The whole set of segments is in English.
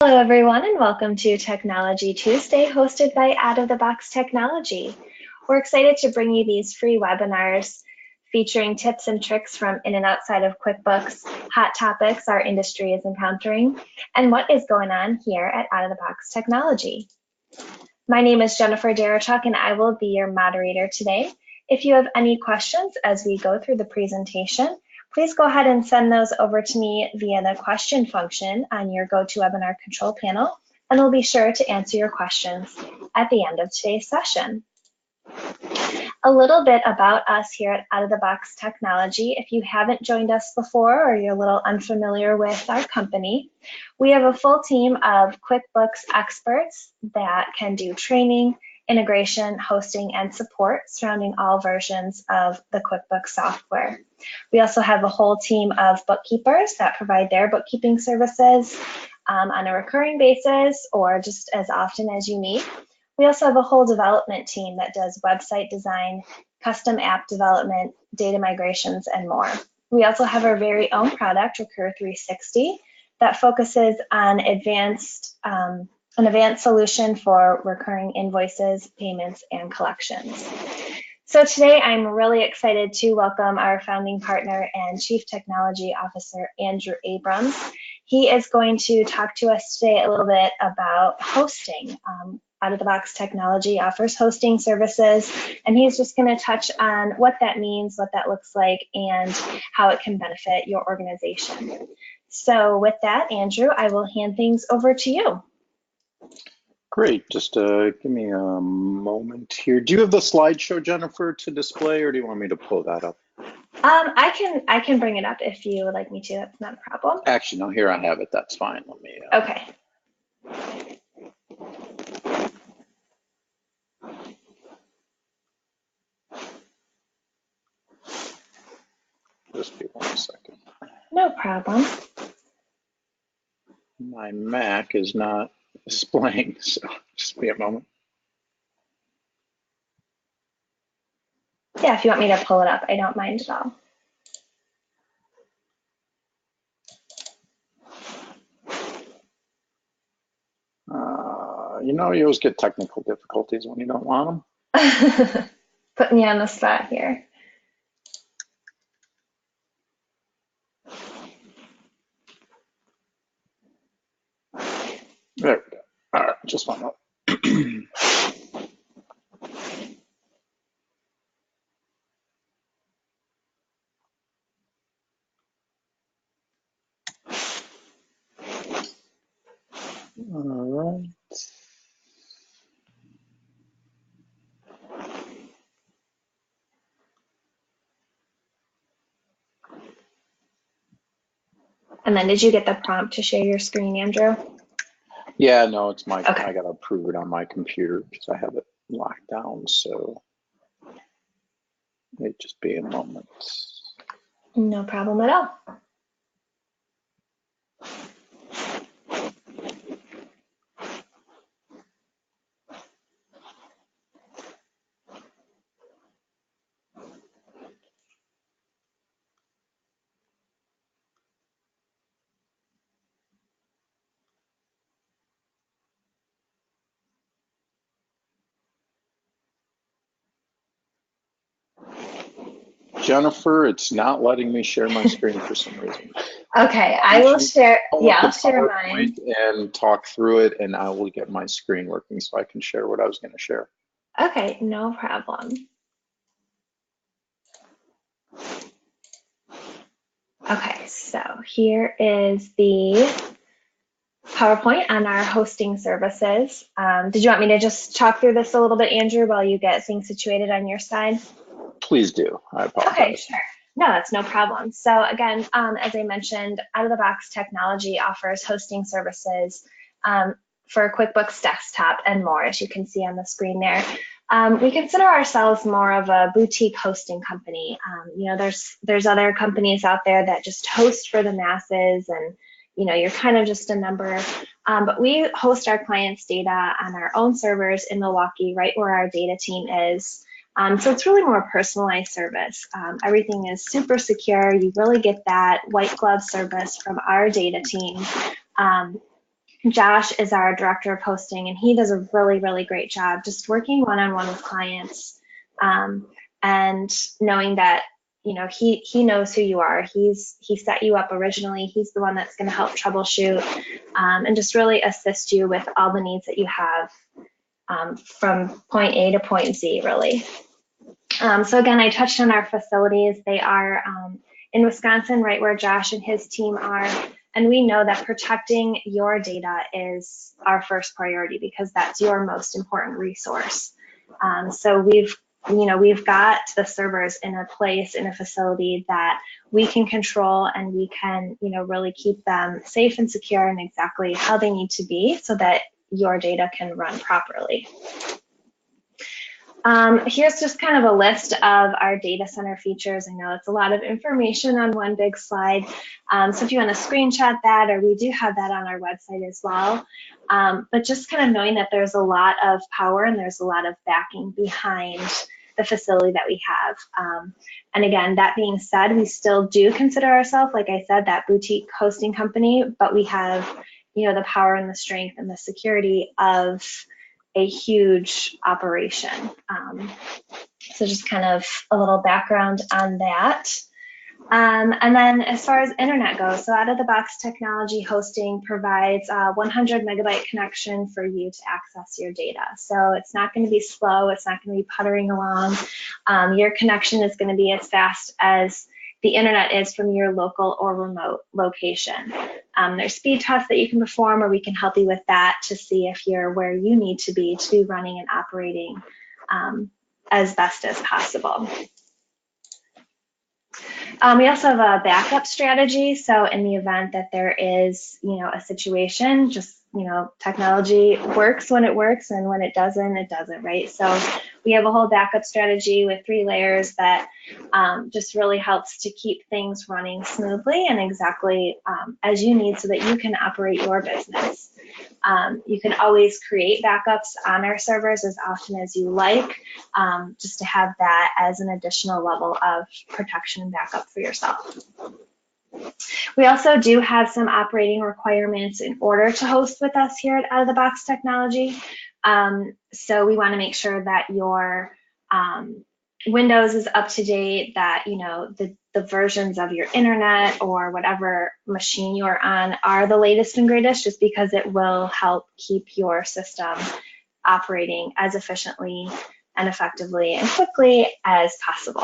Hello, everyone, and welcome to Technology Tuesday, hosted by Out of the Box Technology. We're excited to bring you these free webinars featuring tips and tricks from in and outside of QuickBooks, hot topics our industry is encountering, and what is going on here at Out of the Box Technology. My name is Jennifer Darachuk, and I will be your moderator today. If you have any questions as we go through the presentation, please go ahead and send those over to me via the question function on your GoToWebinar control panel, and we'll be sure to answer your questions at the end of today's session. A little bit about us here at Out of the Box Technology. If you haven't joined us before or you're a little unfamiliar with our company, we have a full team of QuickBooks experts that can do training, integration, hosting, and support surrounding all versions of the QuickBooks software. We also have a whole team of bookkeepers that provide their bookkeeping services on a recurring basis or just as often as you need. We also have a whole development team that does website design, custom app development, data migrations, and more. We also have our very own product, Recur 360, that focuses on an advanced solution for recurring invoices, payments, and collections. So today I'm really excited to welcome our founding partner and Chief Technology Officer, Andrew Abrams. He is going to talk to us today a little bit about hosting. Out of the Box Technology offers hosting services, and he's just going to touch on what that means, what that looks like, and how it can benefit your organization. So with that, Andrew, I will hand things over to you. Great, just give me a moment here. Do you have the slideshow, Jennifer, to display, or do you want me to pull that up? I can bring it up if you would like me to. That's not a problem. Actually, no, here I have it. That's fine. Let me. Okay. Just be 1 second. No problem. My Mac is not displaying, so just be a moment. Yeah, if you want me to pull it up, I don't mind at all. You know, you always get technical difficulties when you don't want them. Putting you on the spot here. There we go. All right, just one more. All right. And then did you get the prompt to share your screen, Andrew? Yeah, no, it's my, okay. I got to approve it on my computer because I have it locked down. So it just be a moment. No problem at all. Jennifer, it's not letting me share my screen for some reason. Okay, I will share. Yeah, I'll share mine. And talk through it, and I will get my screen working so I can share what I was going to share. Okay, no problem. Okay, so here is the PowerPoint on our hosting services. Did you want me to just talk through this a little bit, Andrew, while you get things situated on your side? Please do. I apologize. Okay, sure. No, that's no problem. So again, as I mentioned, Out of the Box Technology offers hosting services for QuickBooks Desktop and more, as you can see on the screen there. We consider ourselves more of a boutique hosting company. You know, there's other companies out there that just host for the masses, and you know, you're kind of just a number. But we host our clients' data on our own servers in Milwaukee, right where our data team is. So it's really more personalized service. Everything is super secure. You really get that white glove service from our data team. Josh is our director of hosting, and he does a really, really great job just working one-on-one with clients, and knowing that he knows who you are. He set you up originally. He's the one that's going to help troubleshoot, and just really assist you with all the needs that you have, from point A to point Z, really. So again, I touched on our facilities. They are in Wisconsin, right where Josh and his team are. And we know that protecting your data is our first priority because that's your most important resource. So we've got the servers in a place, in a facility that we can control, and we can, really keep them safe and secure and exactly how they need to be so that your data can run properly. Here's just kind of a list of our data center features. I know it's a lot of information on one big slide. So if you want to screenshot that, or we do have that on our website as well. But just kind of knowing that there's a lot of power and there's a lot of backing behind the facility that we have. And again, that being said, we still do consider ourselves, like I said, that boutique hosting company, but we have, the power and the strength and the security of a huge operation. So just kind of a little background on that. And then as far as internet goes, so out of the box technology hosting provides a 100 megabyte connection for you to access your data. So it's not going to be slow, it's not going to be puttering along. Your connection is going to be as fast as the internet is from your local or remote location. There's speed tests that you can perform, or we can help you with that to see if you're where you need to be running and operating as best as possible. We also have a backup strategy. So in the event that there is, a situation, just, technology works when it works, and when it doesn't, right? So we have a whole backup strategy with 3 layers that just really helps to keep things running smoothly and exactly as you need so that you can operate your business. You can always create backups on our servers as often as you like, just to have that as an additional level of protection and backup for yourself. We also do have some operating requirements in order to host with us here at Out of the Box Technology. So we want to make sure that your Windows is up to date, that the versions of your internet or whatever machine you're on are the latest and greatest, just because it will help keep your system operating as efficiently and effectively and quickly as possible.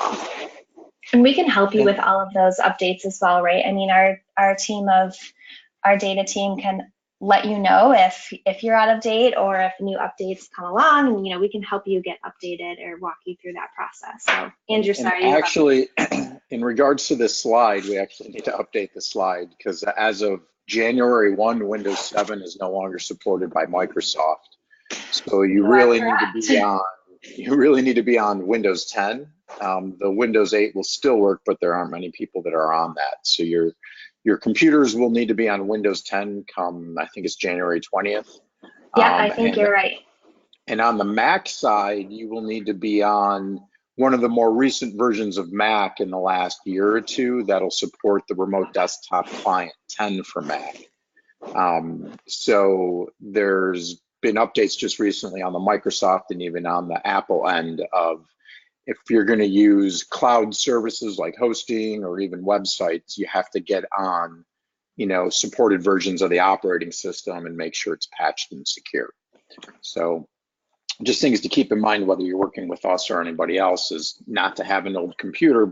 And we can help you with all of those updates as well, right? I mean, our data team can let you know if you're out of date or if new updates come along, and we can help you get updated or walk you through that process. So Andrew, sorry. And actually, in regards to this slide, we actually need to update the slide because as of January 1, Windows 7 is no longer supported by Microsoft. So you really need to be on Windows 10. The Windows 8 will still work, but there aren't many people that are on that. So your computers will need to be on Windows 10 come, I think it's January 20th. Yeah, I think you're right. And on the Mac side, you will need to be on one of the more recent versions of Mac in the last year or two that'll support the remote desktop client 10 for Mac. So there's been updates just recently on the Microsoft and even on the Apple end of, if you're going to use cloud services like hosting or even websites, you have to get on, supported versions of the operating system and make sure it's patched and secure. So just things to keep in mind, whether you're working with us or anybody else, is not to have an old computer,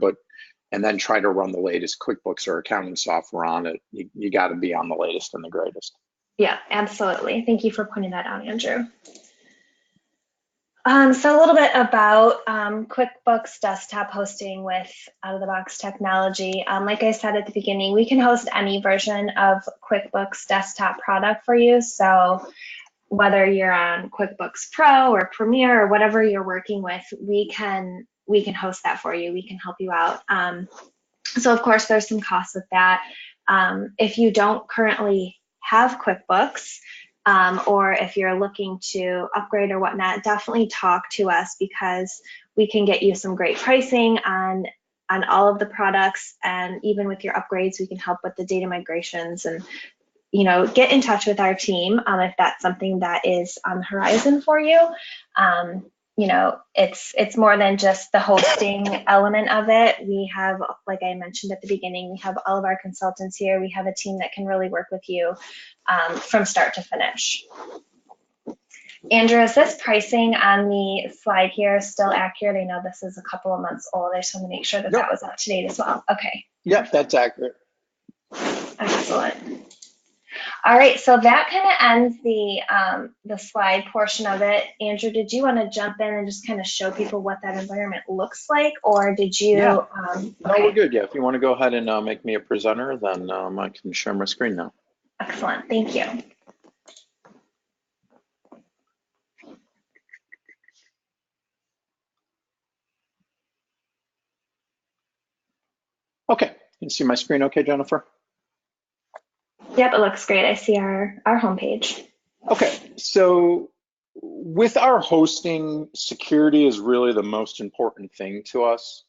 and then try to run the latest QuickBooks or accounting software on it. You got to be on the latest and the greatest. Yeah, absolutely. Thank you for pointing that out, Andrew. So a little bit about QuickBooks desktop hosting with out-of-the-box technology. Like I said at the beginning, we can host any version of QuickBooks desktop product for you. So whether you're on QuickBooks Pro or Premier or whatever you're working with, we can host that for you. We can help you out. So of course, there's some costs with that. If you don't currently have QuickBooks, or if you're looking to upgrade or whatnot, definitely talk to us, because we can get you some great pricing on all of the products, and even with your upgrades, we can help with the data migrations and get in touch with our team if that's something that is on the horizon for you. It's more than just the hosting element of it. We have, like I mentioned at the beginning, we have all of our consultants here. We have a team that can really work with you from start to finish. Andrew, is this pricing on the slide here still accurate? I know this is a couple of months old. I just want to make sure that that was up to date as well. Okay. Yep, that's accurate. Excellent. All right, so that kind of ends the slide portion of it. Andrew, did you want to jump in and just kind of show people what that environment looks like, or did you? Yeah. No, we're good. Yeah, if you want to go ahead and make me a presenter, then I can share my screen now. Excellent, thank you. Okay, you see my screen okay, Jennifer? Yep, it looks great. I see our homepage. Okay, so with our hosting, security is really the most important thing to us.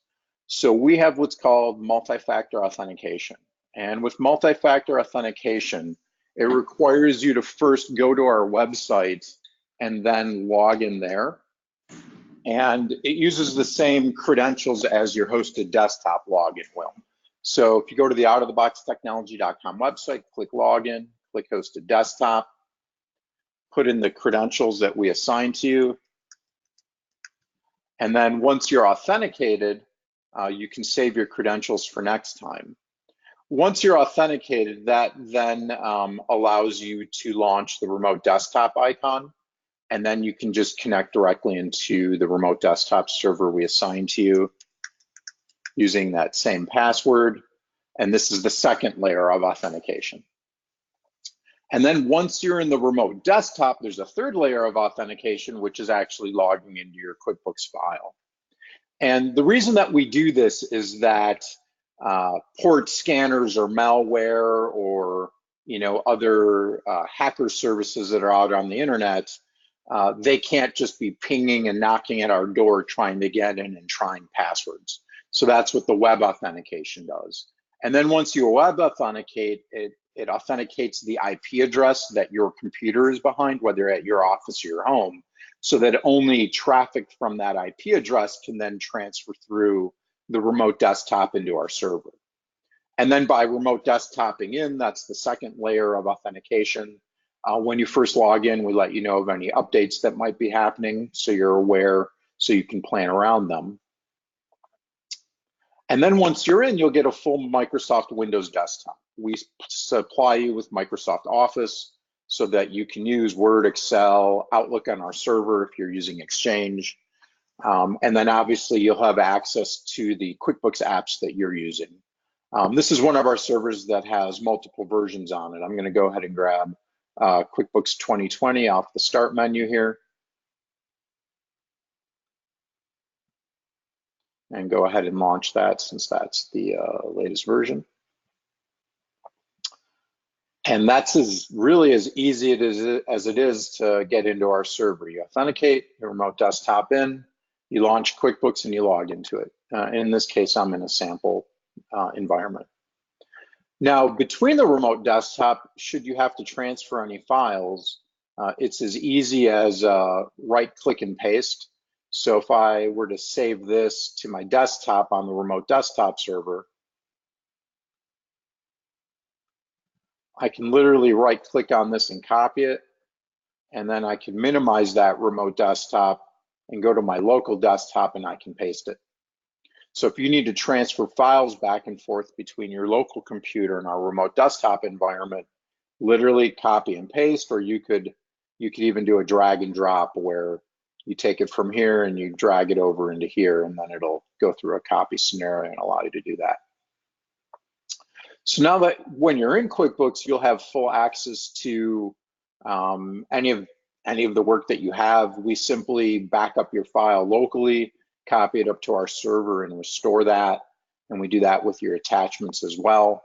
So we have what's called multi-factor authentication. And with multi-factor authentication, it requires you to first go to our website and then log in there. And it uses the same credentials as your hosted desktop login will. So if you go to the outoftheboxtechnology.com website, click login, click hosted desktop, put in the credentials that we assign to you. And then once you're authenticated, you can save your credentials for next time. Once you're authenticated, that then allows you to launch the remote desktop icon. And then you can just connect directly into the remote desktop server we assign to you using that same password. And this is the second layer of authentication. And then once you're in the remote desktop, there's a third layer of authentication, which is actually logging into your QuickBooks file. And the reason that we do this is that port scanners or malware or other hacker services that are out on the internet, they can't just be pinging and knocking at our door trying to get in and trying passwords. So that's what the web authentication does. And then once you web authenticate, it authenticates the IP address that your computer is behind, whether at your office or your home, so that only traffic from that IP address can then transfer through the remote desktop into our server. And then by remote desktoping in, that's the second layer of authentication. When you first log in, we let you know of any updates that might be happening so you're aware, so you can plan around them. And then once you're in, you'll get a full Microsoft Windows desktop. We supply you with Microsoft Office so that you can use Word, Excel, Outlook on our server if you're using Exchange. And then obviously you'll have access to the QuickBooks apps that you're using. This is one of our servers that has multiple versions on it. I'm going to go ahead and grab QuickBooks 2020 off the Start menu here. And go ahead and launch that since that's the latest version. And that's really as easy as it is to get into our server. You authenticate, you remote desktop in, you launch QuickBooks and you log into it. In this case, I'm in a sample environment. Now, between the remote desktop, should you have to transfer any files, it's as easy as right click and paste. So if I were to save this to my desktop on the remote desktop server, I can literally right click on this and copy it. And then I can minimize that remote desktop and go to my local desktop and I can paste it. So if you need to transfer files back and forth between your local computer and our remote desktop environment, literally copy and paste, or you could even do a drag and drop where you take it from here and you drag it over into here, and then it'll go through a copy scenario and allow you to do that. So now that when you're in QuickBooks, you'll have full access to any of the work that you have. We simply back up your file locally, copy it up to our server and restore that. And we do that with your attachments as well.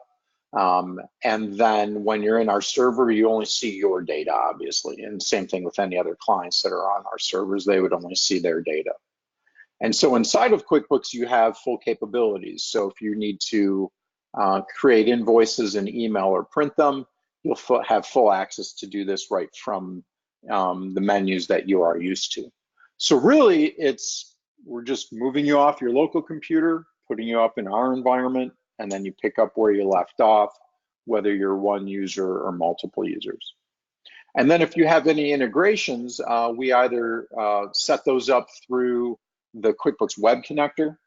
And then when you're in our server, you only see your data, obviously. And same thing with any other clients that are on our servers, they would only see their data. And so inside of QuickBooks, you have full capabilities. So if you need to create invoices in email or print them, you'll have full access to do this right from the menus that you are used to. So really, we're just moving you off your local computer, putting you up in our environment, and then you pick up where you left off, whether you're one user or multiple users. And then if you have any integrations, we either set those up through the QuickBooks Web Connector.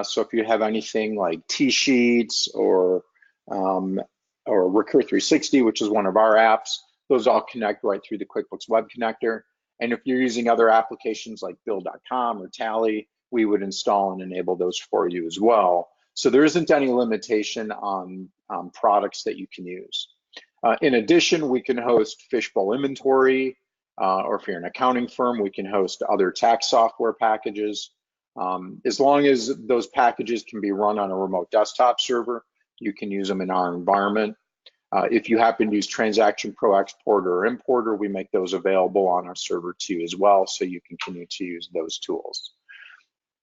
So if you have anything like T-Sheets or Recur 360, which is one of our apps, those all connect right through the QuickBooks Web Connector. And if you're using other applications like Bill.com or Tally, we would install and enable those for you as well. So there isn't any limitation on products that you can use. In addition, we can host fishbowl inventory, or if you're an accounting firm, we can host other tax software packages. As long as those packages can be run on a remote desktop server, you can use them in our environment. If you happen to use Transaction Pro Exporter or Importer, we make those available on our server too as well, so you can continue to use those tools.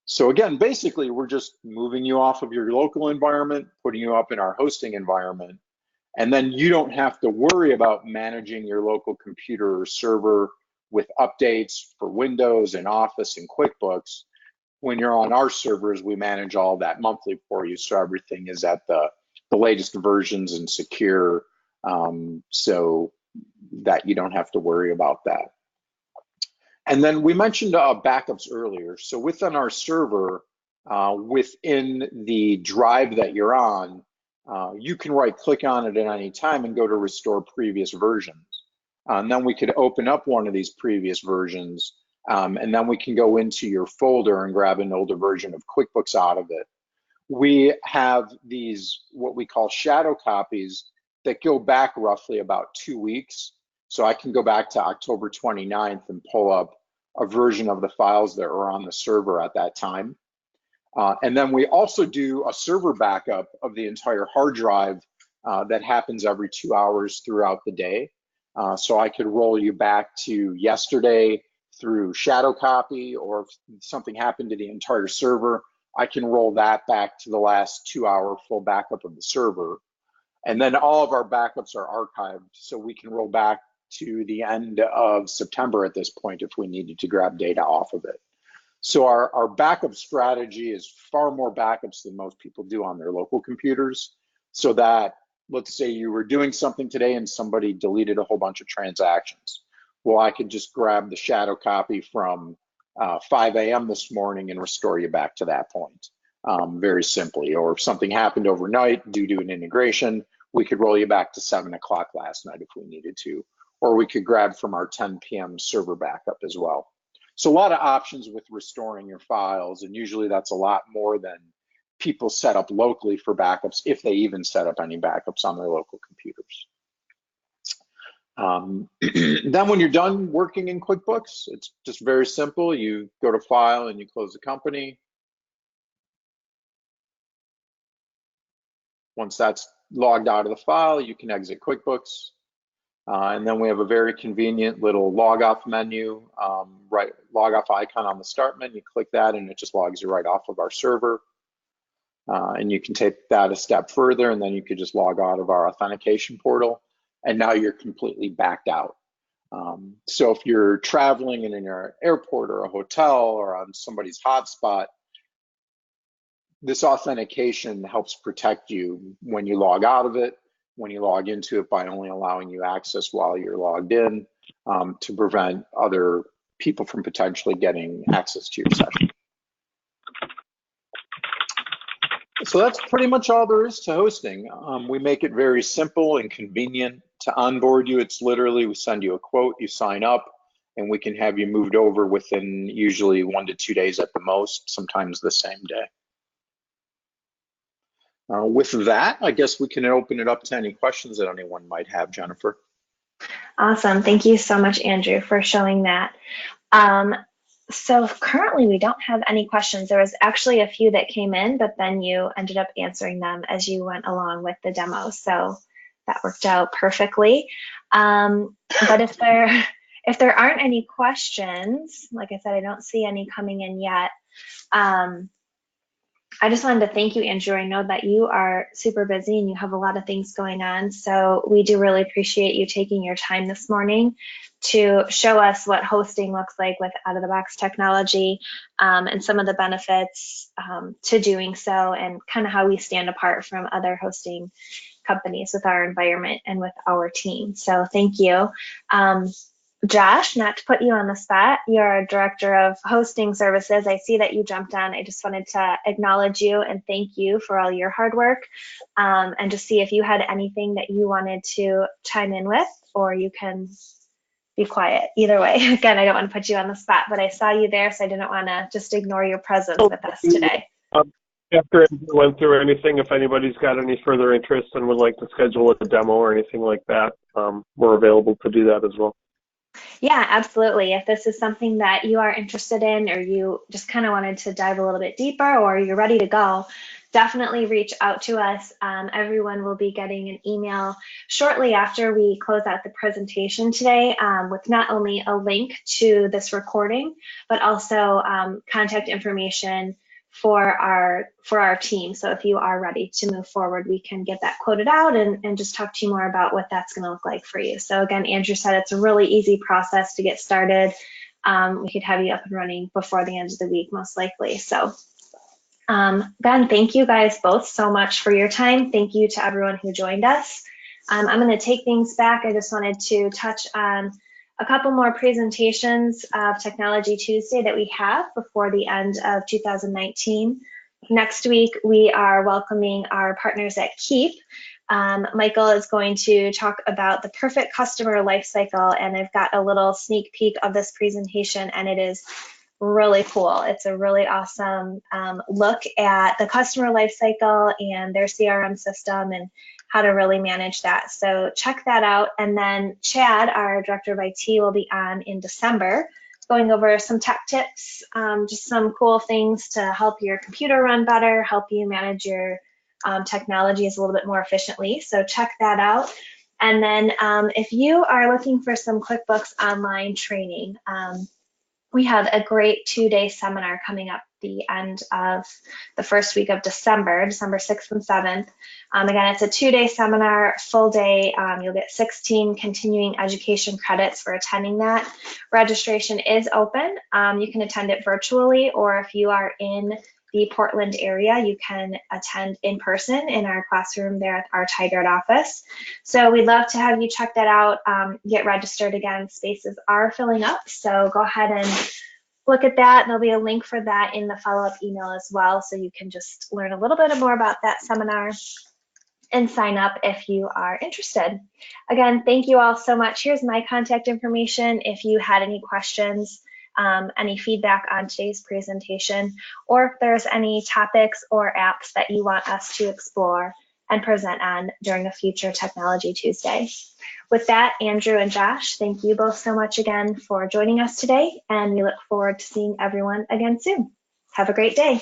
So again, basically, we're just moving you off of your local environment, putting you up in our hosting environment, and then you don't have to worry about managing your local computer or server with updates for Windows and Office and QuickBooks. When you're on our servers, we manage all that monthly for you, so everything is at the latest versions and secure, so that you don't have to worry about that. And then we mentioned backups earlier. So within our server, within the drive that you're on, you can right-click on it at any time and go to restore previous versions. And then we could open up one of these previous versions, and then we can go into your folder and grab an older version of QuickBooks out of it. We have these, what we call shadow copies, that go back roughly about 2 weeks. So I can go back to October 29th and pull up a version of the files that were on the server at that time. And then we also do a server backup of the entire hard drive that happens every 2 hours throughout the day. So I could roll you back to yesterday through shadow copy, or if something happened to the entire server, I can roll that back to the last 2 hour full backup of the server. And then all of our backups are archived, so we can roll back to the end of September at this point if we needed to grab data off of it. So our backup strategy is far more backups than most people do on their local computers, so that, let's say you were doing something today and somebody deleted a whole bunch of transactions. Well, I could just grab the shadow copy from 5 a.m. this morning and restore you back to that point, very simply. Or if something happened overnight due to an integration, we could roll you back to 7 o'clock last night if we needed to. Or we could grab from our 10 p.m. server backup as well. So a lot of options with restoring your files, and usually that's a lot more than people set up locally for backups, if they even set up any backups on their local computers. Then when you're done working in QuickBooks, it's just very simple. You go to File and you close the company. Once that's logged out of the file, you can exit QuickBooks. And then we have a very convenient little log off menu, log off icon on the start menu. You click that and it just logs you right off of our server. And you can take that a step further, and then you could just log out of our authentication portal, and now you're completely backed out. So if you're traveling and in an airport or a hotel or on somebody's hotspot, this authentication helps protect you when you log out of it, when you log into it, by only allowing you access while you're logged in, to prevent other people from potentially getting access to your session. So that's pretty much all there is to hosting. We make it very simple and convenient to onboard you. It's literally, we send you a quote, you sign up, and we can have you moved over within usually 1 to 2 days at the most, sometimes the same day. With that, I guess we can open it up to any questions that anyone might have, Jennifer. Awesome. Thank you so much, Andrew, for showing that. So currently we don't have any questions. There was actually a few that came in, but then you ended up answering them as you went along with the demo. So that worked out perfectly. But if there aren't any questions, like I said, I don't see any coming in yet. I just wanted to thank you, Andrew. I know that you are super busy and you have a lot of things going on. So we do really appreciate you taking your time this morning to show us what hosting looks like with out-of-the-box technology, and some of the benefits to doing so, and kind of how we stand apart from other hosting companies with our environment and with our team. So thank you. Um, Josh, not to put you on the spot, you're Director of Hosting Services. I see that you jumped on. I just wanted to acknowledge you and thank you for all your hard work, and just see if you had anything that you wanted to chime in with, or you can be quiet. Either way, again, I don't want to put you on the spot, but I saw you there, so I didn't want to just ignore your presence with us today. After Andrew went through anything, if anybody's got any further interest and would like to schedule a demo or anything like that, we're available to do that as well. Yeah, absolutely. If this is something that you are interested in, or you just kind of wanted to dive a little bit deeper, or you're ready to go, definitely reach out to us. Everyone will be getting an email shortly after we close out the presentation today, with not only a link to this recording, but also contact information for our team. So if you are ready to move forward, we can get that quoted out and just talk to you more about what that's going to look like for you. So again, Andrew said it's a really easy process to get started. We could have you up and running before the end of the week, most likely. So again, thank you guys both so much for your time. Thank you to everyone who joined us. I'm going to take things back. I just wanted to touch on a couple more presentations of Technology Tuesday that we have before the end of 2019. Next week, we are welcoming our partners at Keep. Michael is going to talk about the perfect customer lifecycle, and I've got a little sneak peek of this presentation, and it is really cool. It's a really awesome look at the customer lifecycle and their CRM system and how to really manage that. So check that out. And then Chad, our Director of IT, will be on in December, going over some tech tips, just some cool things to help your computer run better, help you manage your technologies a little bit more efficiently. So check that out. And then if you are looking for some QuickBooks Online training, we have a great 2-day seminar coming up the end of the first week of December 6th and 7th. Again, it's a 2-day seminar, full day. You'll get 16 continuing education credits for attending that. Registration is open. You can attend it virtually, or if you are in the Portland area, you can attend in person in our classroom there at our Tigard office. So we'd love to have you check that out, get registered again. Spaces are filling up, so go ahead and look at that. There'll be a link for that in the follow-up email as well, so you can just learn a little bit more about that seminar and sign up if you are interested. Again, thank you all so much. Here's my contact information if you had any questions, any feedback on today's presentation, or if there's any topics or apps that you want us to explore and present on during a future Technology Tuesday. With that, Andrew and Josh, thank you both so much again for joining us today, and we look forward to seeing everyone again soon. Have a great day.